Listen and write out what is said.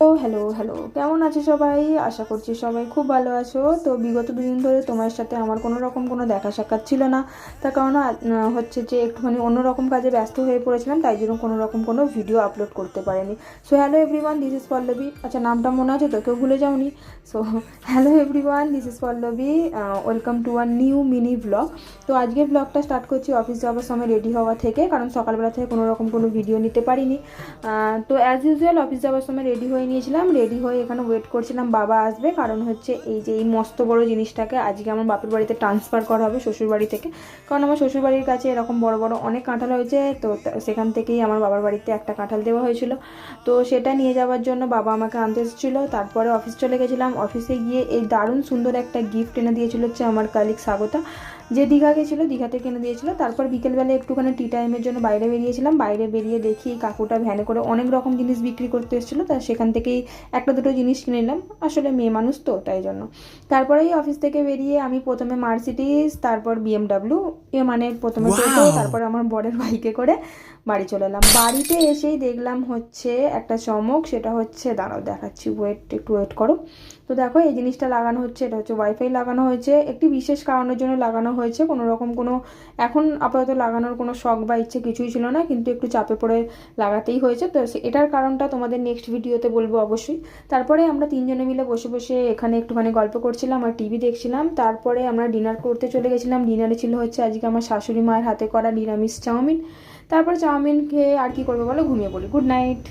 ও hello hello, কেমন আছো সবাই? আশা করছি সবাই খুব ভালো আছো। তো বিগত দুদিন ধরে তোমার সাথে আমার কোনো রকম কোনো দেখা সাক্ষাৎ ছিল না। তার কারণ হচ্ছে যে একটুখানি অন্যরকম কাজে ব্যস্ত হয়ে পড়েছিলাম, তাই জন্য কোনো রকম কোনো ভিডিও আপলোড করতে পারিনি। So hello everyone, this is Pallabi. আচ্ছা, নামটা মনে আছে তো? কেউ ভুলে যাওনি? So hello everyone, this is Pallabi. Welcome to a new mini blog. তো আজকের ব্লগটা স্টার্ট করছি অফিস যাওয়ার সময় রেডি হওয়া থেকে, কারণ সকালবেলা থেকে কোনো রকম কোনো ভিডিও নিতে পারিনি। তো অ্যাজ ইউজুয়াল অফিস যাওয়ার সময় রেডি হয়ে নিয়েছিলাম, রেডি হয়ে এখানে ওয়েট করছিলাম বাবা আসবে। কারণ হচ্ছে এই যে এই মস্ত বড় জিনিসটাকে আজকে আমার বাপের বাড়িতে ট্রান্সফার করা হবে শ্বশুর বাড়ি থেকে। কারণ আমার শ্বশুর বাড়ির কাছে এরকম বড় বড় অনেক কাঁঠাল হয়েছে, তো সেখান থেকেই আমার বাবার বাড়িতে একটা কাঁঠাল দেওয়া হয়েছিল। তো সেটা নিয়ে যাওয়ার জন্য বাবা আমাকে আনতে এসেছিলো। তারপরে অফিস চলে গেছিলাম। অফিসে গিয়ে এই দারুণ সুন্দর একটা গিফট এনে দিয়েছিল হচ্ছে আমার কালিগ স্বাগতা, যে দীঘা গেছিলো, দীঘা থেকে এনে দিয়েছিলো। তারপর বিকেলবেলা একটুখানি টি টাইমের জন্য বাইরে বেরিয়েছিলাম। বাইরে বেরিয়ে দেখি কাকুটা ভ্যানে করে অনেক রকম জিনিস বিক্রি করতে এসেছিলো, তাই সেখান থেকেই একটা দুটো জিনিস কিনে নিলাম। আসলে মেয়ে মানুষ তো, তাই জন্য। তারপরেই অফিস থেকে বেরিয়ে আমি প্রথমে মার্সিডিজ, তারপর বিএমডাব্লিউ, মানে প্রথমে টোটো, তারপর আমার বরের বাইকে করে বাড়ি চলে এলাম। বাড়িতে এসেই দেখলাম হচ্ছে একটা চমক, সেটা হচ্ছে, দাঁড়াও দেখাচ্ছি, একটু ওয়েট করো। তো দেখো এই জিনিসটা লাগানো হচ্ছে, এটা হচ্ছে ওয়াইফাই লাগানো হয়েছে, একটি বিশেষ কারণের জন্য লাগানো হয়েছে। কোনো রকম কোনো এখন আপাতত লাগানোর কোনো শখ বা ইচ্ছে কিছুই ছিল না, কিন্তু একটু চাপে পড়ে লাগাতেই হয়েছে। তো এটার কারণটা তোমাদের নেক্সট ভিডিওতে বলবো অবশ্যই। তারপরে আমরা তিনজনে মিলে বসে বসে এখানে একটুখানি গল্প করছিলাম আর টিভি দেখছিলাম। তারপরে আমরা ডিনার করতে চলে গেছিলাম। ডিনারে ছিল হচ্ছে আজকে আমার শাশুড়ি মায়ের হাতে করা নিরামিষ চাউমিন। তারপর চাউমিন খেয়ে আর কি করবো বলো, ঘুমিয়ে পড়ি। Good night.